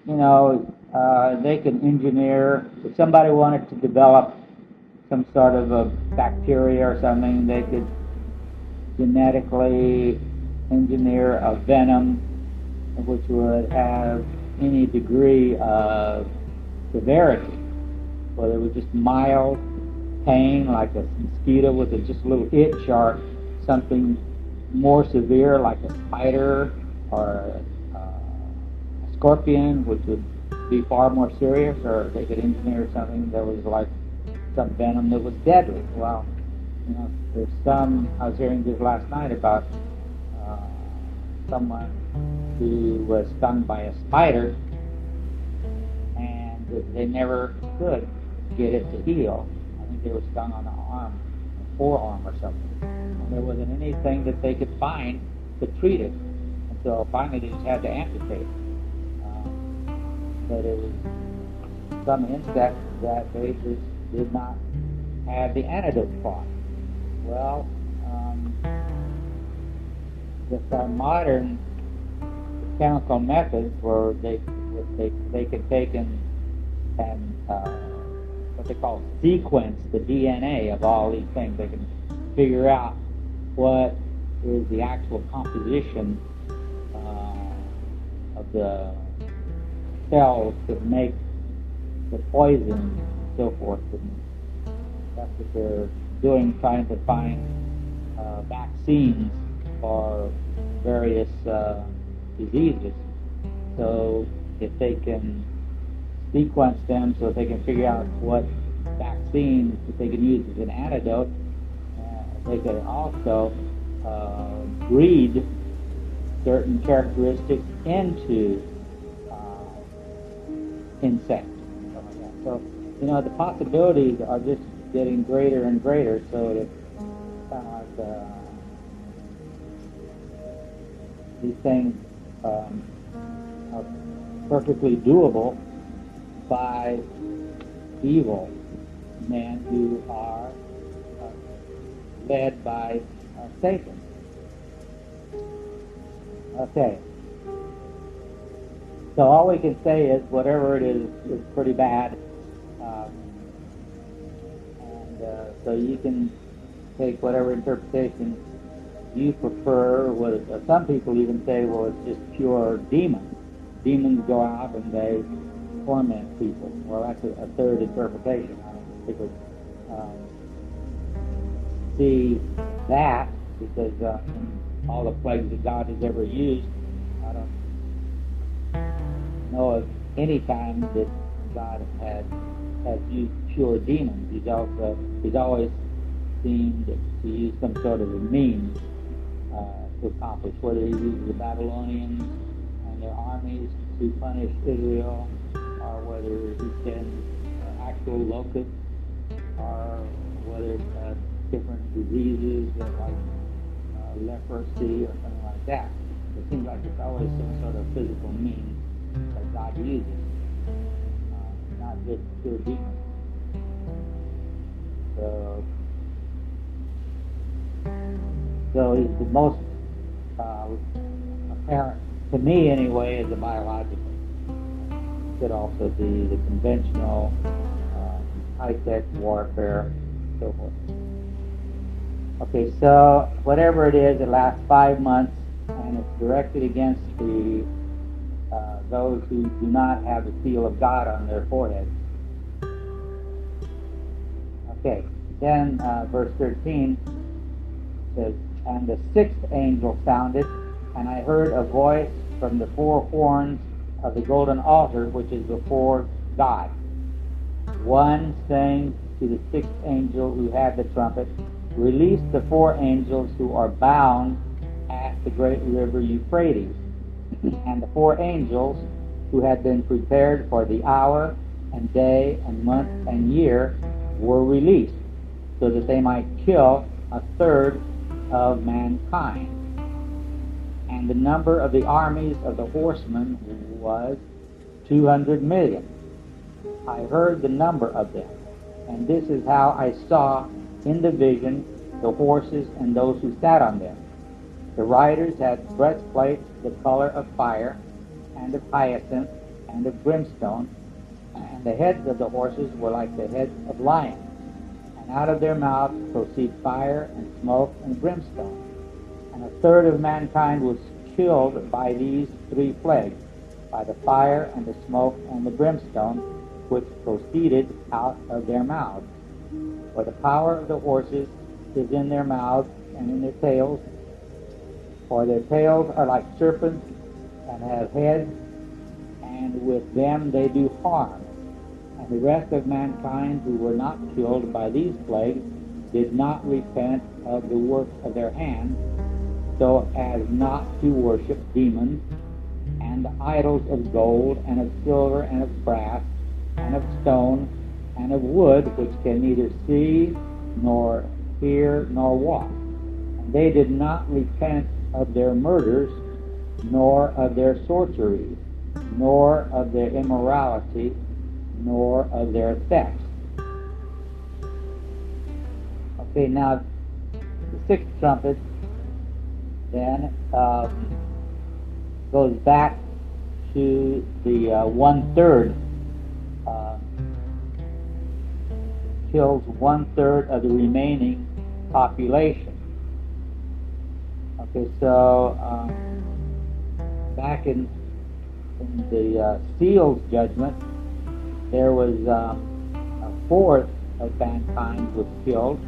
they can engineer. If somebody wanted to develop some sort of a bacteria or something, they could genetically engineer a venom which would have any degree of severity, whether it was just mild pain like a mosquito with just a little itch, or something more severe like a spider or a scorpion, which would be far more serious, or they could engineer something that was like some venom that was deadly. Well, there's some, I was hearing this last night about uh, someone who was stung by a spider, and they never could get it to heal. I think they were stung on the arm, forearm or something. And there wasn't anything that they could find to treat it. And so finally they just had to amputate. But it was some insect that they just did not have the antidote for. Well, with our modern chemical methods, where they can take and what they call sequence the DNA of all these things. They can figure out what is the actual composition of the cells that make the poison and so forth. And that's what they're doing, trying to find vaccines for various diseases. So if they can sequence them so they can figure out what vaccine that they can use as an antidote, they could also breed certain characteristics into insects. So, the possibilities are just getting greater and greater, so that these things are perfectly doable by evil men who are led by Satan. Okay. So all we can say is whatever it is pretty bad. So you can take whatever interpretation you prefer. Some people even say, well, it's just pure demons. Demons go out and they torment people. Well, that's a third interpretation. I don't think we see that, because in all the plagues that God has ever used, I don't know of any time that God has used pure demons. He's always seemed to use some sort of a means to accomplish, whether he uses the Babylonians and their armies to punish Israel, or whether he sends actual locusts, or whether it's different diseases like leprosy or something like that. It seems like it's always some sort of physical means that God uses, not just pure demons. So he's the most apparent, to me anyway, as a biological. It could also be the conventional high-tech warfare, so forth. Okay, so whatever it is, it lasts 5 months, and it's directed against those who do not have the seal of God on their foreheads. Okay, then verse 13 says, "And the sixth angel sounded, and I heard a voice from the four horns of the golden altar which is before God, one saying to the sixth angel who had the trumpet, Release the four angels who are bound at the great river Euphrates. And the four angels who had been prepared for the hour and day and month and year were released, so that they might kill a third of mankind. And the number of the armies of the horsemen was 200 million. I heard the number of them, and this is how I saw in the vision the horses and those who sat on them. The riders had breastplates the color of fire, and of hyacinth, and of brimstone, and the heads of the horses were like the heads of lions, and out of their mouths proceed fire and smoke and brimstone. And a third of mankind was killed by these three plagues, by the fire and the smoke and the brimstone, which proceeded out of their mouths. For the power of the horses is in their mouths and in their tails, for their tails are like serpents and have heads, and with them they do harm. And the rest of mankind who were not killed by these plagues did not repent of the works of their hands, so as not to worship demons and idols of gold and of silver and of brass and of stone and of wood, which can neither see nor hear nor walk. And they did not repent of their murders, nor of their sorceries, nor of their immorality, nor of their thefts. Okay, now the sixth trumpet then goes back to the 1/3, kills 1/3 of the remaining population. Okay, so back in the seals judgment, there was a fourth of mankind was killed.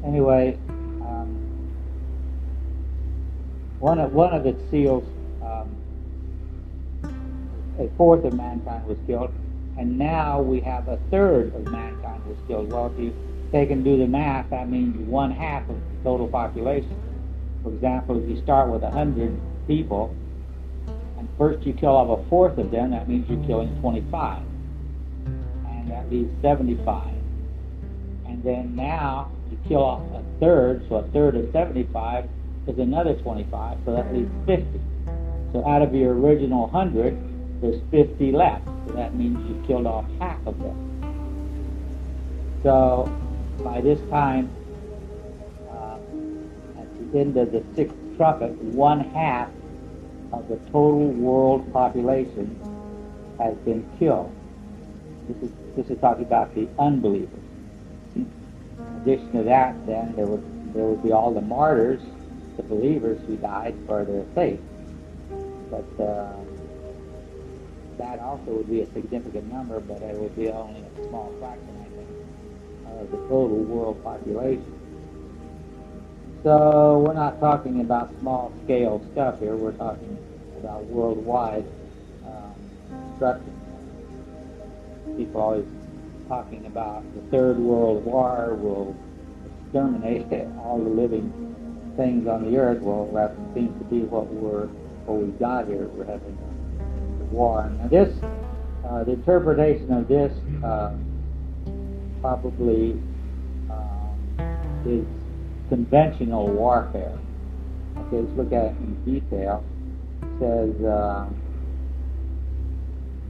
Anyway, one of its seals, a fourth of mankind was killed, and now we have a third of mankind was killed. Well, if you take and do the math, that means 1/2 of the total population. For example, if you start with 100 people, and first you kill off a fourth of them, that means you're killing 25, and that leaves 75. And then now you kill off a third, so a third of 75 is another 25, so that leaves 50. So out of your original 100, there's 50 left. So that means you killed off half of them. So by this time, at the end of the sixth trumpet, 1/2 of the total world population has been killed. This is talking about the unbelievers. In addition to that, then there would be all the martyrs, the believers who died for their faith. But that also would be a significant number, but it would be only a small fraction, I think, of the total world population. So we're not talking about small-scale stuff here. We're talking about worldwide destruction. People always talking about the Third World War will exterminate all the living things on the earth. Well, that seems to be what we've got here. We're having a war. Now this, the interpretation of this probably is conventional warfare. Okay, let's look at it in detail. It says,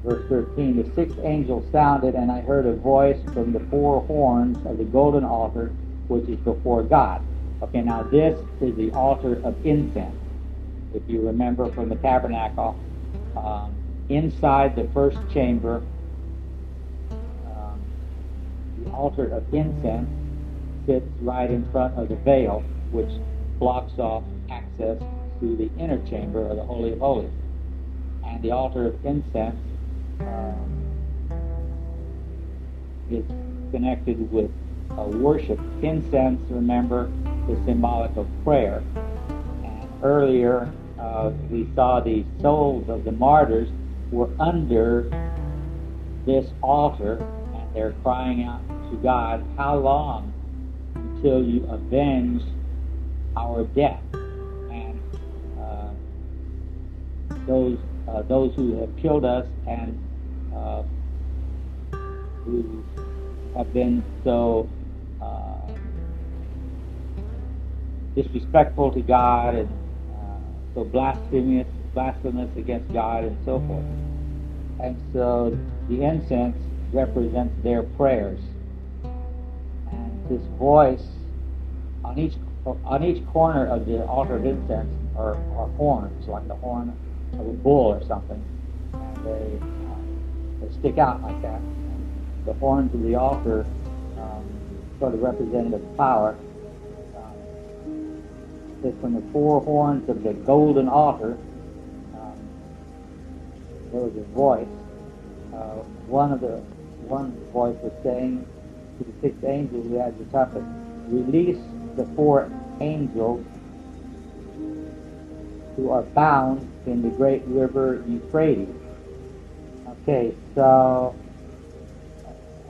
verse 13, the sixth angel sounded, and I heard a voice from the four horns of the golden altar, which is before God. Okay, now this is the altar of incense. If you remember from the tabernacle, inside the first chamber, the altar of incense sits right in front of the veil, which blocks off access to the inner chamber of the Holy of Holies. And the altar of incense is connected with worship. Incense, remember, is symbolic of prayer. And earlier we saw the souls of the martyrs were under this altar, and they're crying out to God, how long until you avenge our death? And those who have killed us and who have been so disrespectful to God and so blasphemous against God and so forth. And so the incense represents their prayers. this voice on each corner of the altar of incense are horns, like the horn of a bull or something, and they stick out like that. And the horns of the altar sort of represented power. It's from the four horns of the golden altar. There was a voice. One voice was saying to the sixth angel who had the trumpet, "Release the four angels who are bound in the great river Euphrates." Okay, so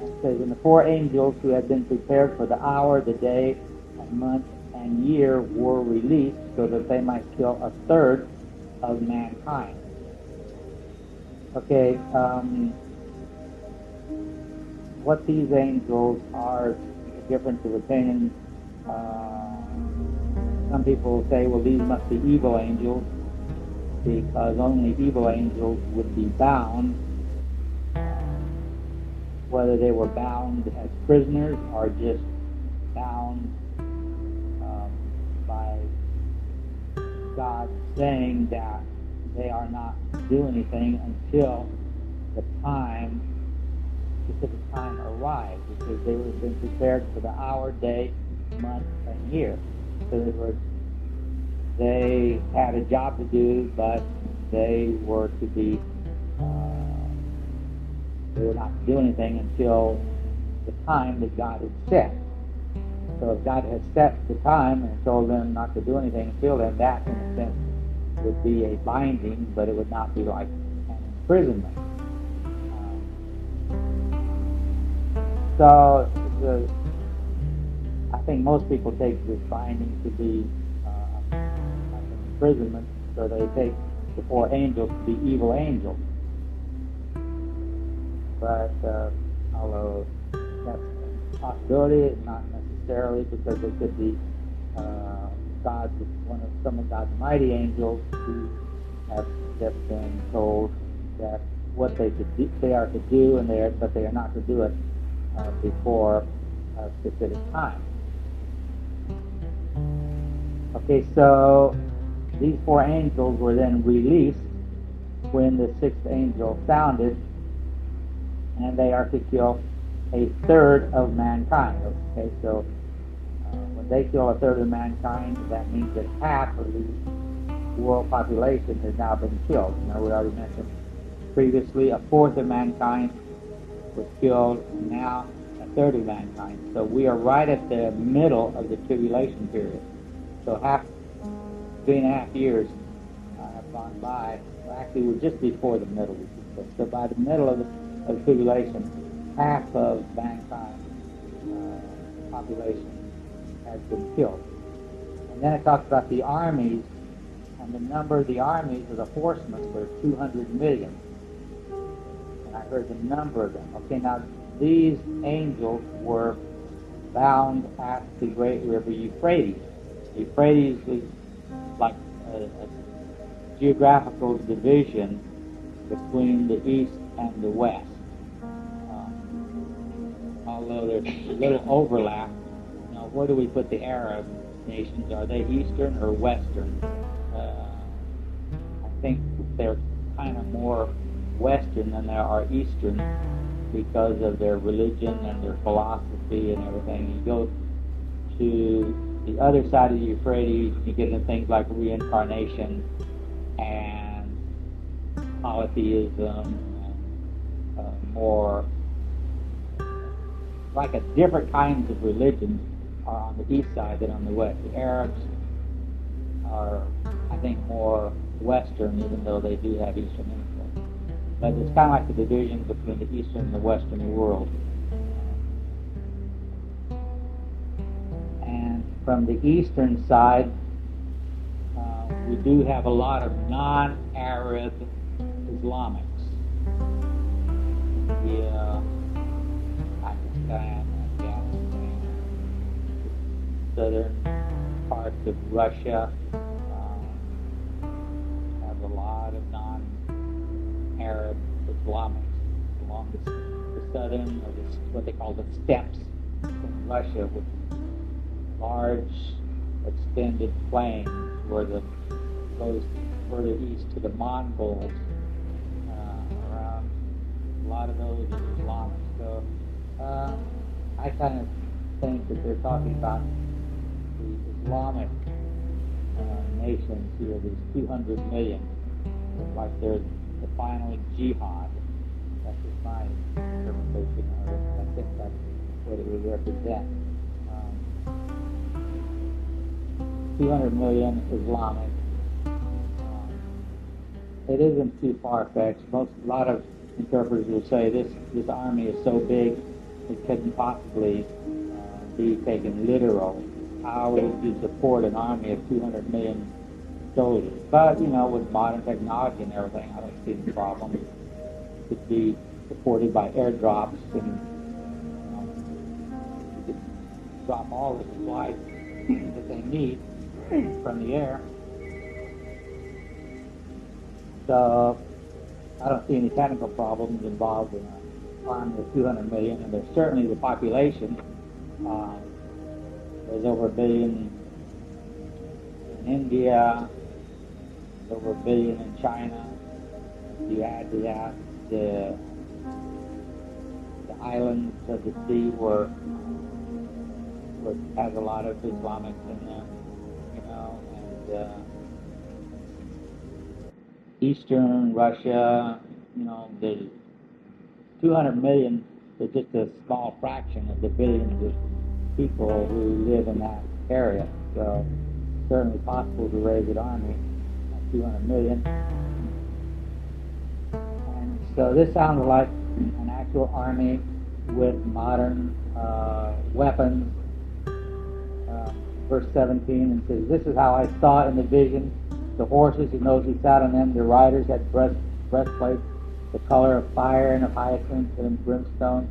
it says, "And the four angels who had been prepared for the hour, the day, and month, and year were released so that they might kill a third of mankind." Okay, what these angels are, a difference of opinion. Some people say, well, these must be evil angels, because only evil angels would be bound, whether they were bound as prisoners or just bound by God saying that they are not to do anything until the specific time arrives, because they would have been prepared for the hour, day, month, and year. So they had a job to do, but they were to be they were not to do anything until the time that God had set. So if God had set the time and told them not to do anything until then, that in a sense would be a binding, but it would not be like an imprisonment. I think most people take this binding to be like an imprisonment, so they take the four angels to be evil angels. But although that's a possibility, not necessarily, because they could be some of God's mighty angels who have just been told that what they are to do, but they are not to do it before a specific time. Okay, so these four angels were then released when the sixth angel sounded, and they are to kill a third of mankind. Okay, so when they kill a third of mankind, that means that half of the world population has now been killed. Now, we already mentioned previously, a fourth of mankind was killed, and now a third of mankind. So we are right at the middle of the tribulation period. So 3.5 years have gone by. Well, actually, we're just before the middle. So by the middle of the tribulation, half of mankind's population has been killed. And then it talks about the armies, and the number of the armies of the horsemen were 200 million. And I heard the number of them. Okay, now these angels were bound at the great river Euphrates. Euphrates is like a geographical division between the east and the west. Although there's a little overlap. Now, where do we put the Arab nations? Are they eastern or western? I think they're kind of more western than they are eastern because of their religion and their philosophy and everything. You go to the other side of the Euphrates, you get into things like reincarnation and polytheism, and more like a different kinds of religions are on the east side than on the west. The Arabs are, I think, more western, even though they do have eastern influence. But it's kind of like the division between the eastern and the western world. And from the eastern side, we do have a lot of non-Arab Islamics. India, Pakistan, Afghanistan, southern parts of Russia have a lot of non-Arab Islamics along the southern, or what they call the steppes in Russia with large extended plains where the goes further east to the Mongols. Around a lot of those are Islamic. So I kind of think that they're talking about the Islamic nations here, these 200 million, like they're the final jihad. That's just my interpretation of it. I think that's what it would represent. 200 million Islamic. It isn't too far-fetched. A lot of interpreters will say this army is so big it couldn't possibly be taken literal. How would you support an army of 200 million soldiers? But, with modern technology and everything, I don't see any problem. It could be supported by airdrops, and you could drop all the supplies that they need from the air. So I don't see any technical problems involved in an army of 200 million, and there's certainly the population. There's over 1 billion in India, over 1 billion in China. If you add to that the islands of the sea where has a lot of Islamics in them, and Eastern Russia, there's 200 million is just a small fraction of the billions of people who live in that area. So certainly possible to raise an army of 200 million. And so this sounds like an actual army with modern weapons. Verse 17, and says, "This is how I saw in the vision the horses and those who sat on them. The riders had breastplates, the color of fire and of hyacinth and brimstone.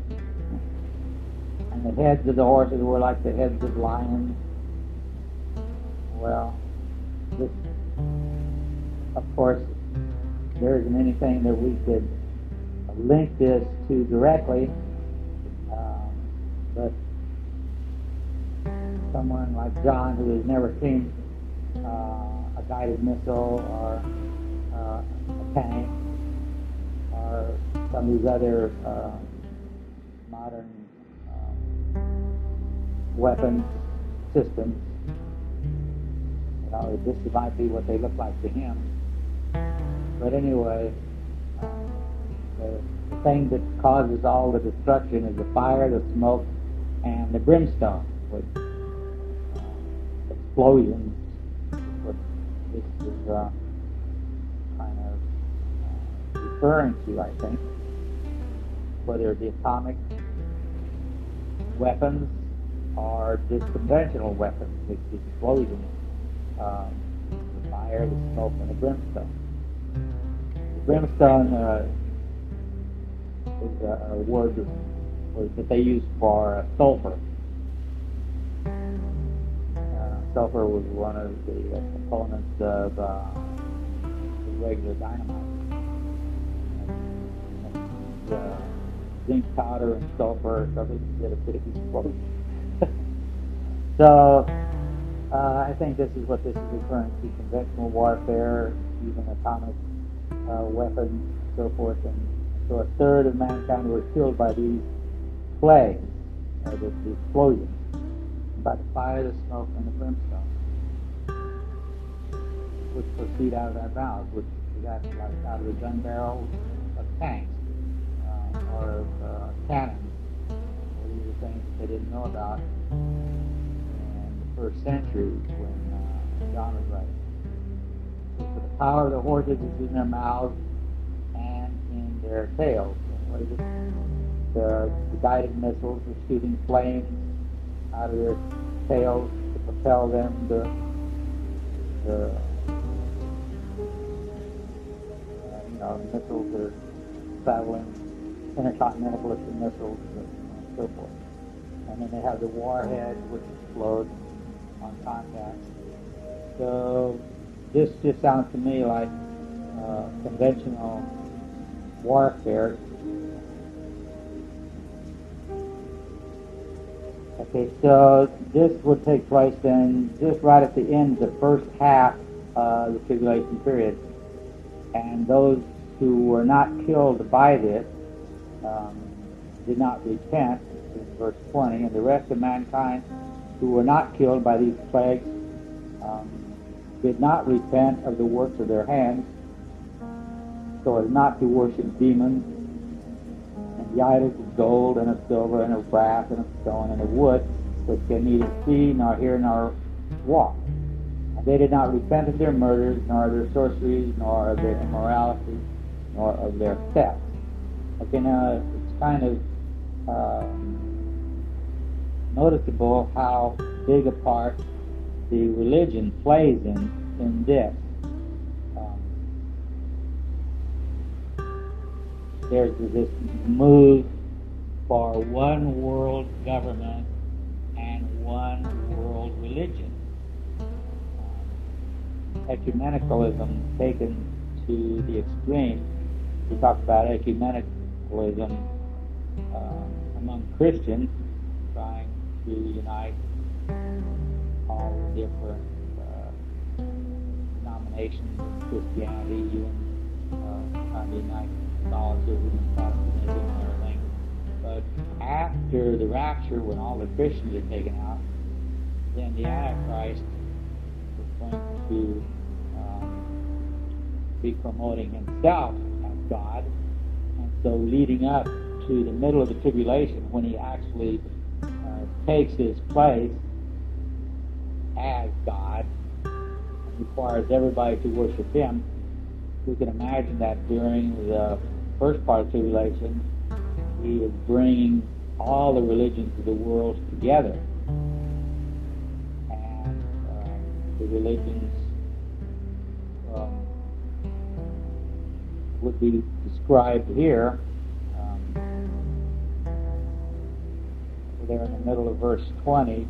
And the heads of the horses were like the heads of lions." Well, this, of course, there isn't anything that we could link this to directly, but someone like John, who has never seen a guided missile or a tank or some of these other modern weapon systems, this might be what they look like to him. But anyway, the thing that causes all the destruction is the fire, the smoke, and the brimstone, with explosions. What this is kind of referring to, I think, whether it be atomic weapons or just conventional weapons, with explosions, the fire, the smoke, and the brimstone. The brimstone is a word that they use for sulfur. Sulfur was one of the components of regular dynamite. Zinc powder and sulfur, so they did a big explosion. So I think this is what this is referring to: conventional warfare, even atomic weapons, and so forth. And so a third of mankind were killed by these plagues, the explosions, by the fire, the smoke, and the brimstone, which proceed out of their mouths, which is actually like out of the gun barrels of tanks or of cannons. These are things that they didn't know about in the first century when John was writing. So the power of the horses is in their mouths and in their tails. And what is it? The guided missiles are shooting flames out of their tails to propel them. The missiles are traveling, intercontinental ballistic missiles, and so forth. And then they have the warhead, which explodes on contact. So this just sounds to me like conventional warfare. Okay, so this would take place then just right at the end of the first half of the tribulation period. And those who were not killed by this did not repent, in verse 20, and the rest of mankind who were not killed by these plagues did not repent of the works of their hands, so as not to worship demons and the idols of gold and of silver and of brass and of stone and of wood, which can neither see nor hear nor walk. And they did not repent of their murders, nor of their sorceries, nor of their immorality, nor of their theft. Okay, now it's kind of noticeable how big a part the religion plays in this. There's this move for one world government and one world religion. Ecumenicalism taken to the extreme. We talk about ecumenicalism among Christians, trying to unite all the different denominations of Christianity, even trying to unite Catholicism and Protestantism and everything. But after the rapture, when all the Christians are taken out, then the Antichrist is going to be promoting himself as God, and so leading up to the middle of the tribulation, when he actually takes his place as God and requires everybody to worship him. We can imagine that during the first part of tribulation, he is bringing all the religions of the world together, and the religions would be described here. There in the middle of verse 20, it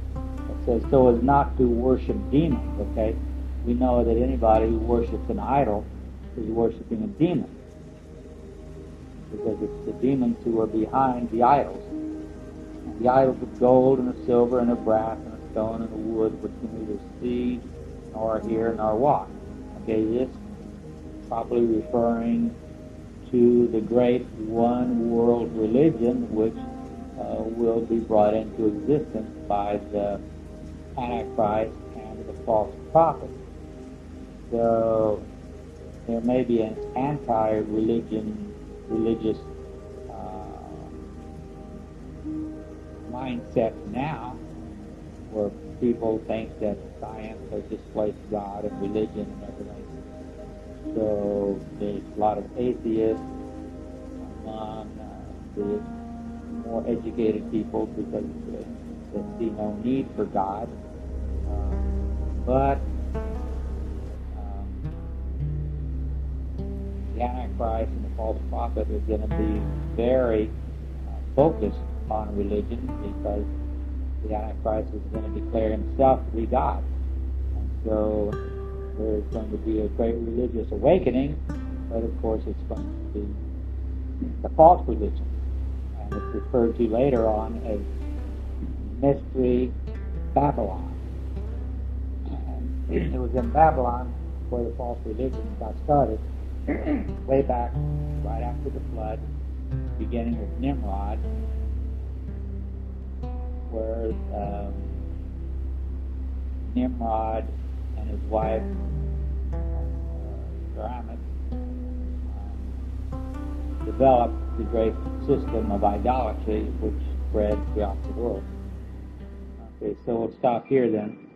says, so as not to worship demons. Okay, we know that anybody who worships an idol is worshiping a demon, because it's the demons who are behind the idols. And the idols of gold and of silver and of brass and of stone and of wood, which can neither see nor hear nor walk. Okay, this is probably referring to the great one world religion, which will be brought into existence by the Antichrist and the false prophet. So there may be an religious mindset now, where people think that science has displaced God and religion and everything. So there's a lot of atheists among the more educated people, because they see no need for God. But the Antichrist and the false prophet are going to be very focused on religion, because the Antichrist is going to declare himself to be God. And so there's going to be a great religious awakening, but of course it's going to be the false religion. And it's referred to later on as Mystery Babylon. And it was in Babylon where the false religion got started, way back right after the flood, beginning with Nimrod, where Nimrod and his wife Ramat developed the great system of idolatry which spread throughout the world. Okay, so we'll stop here then.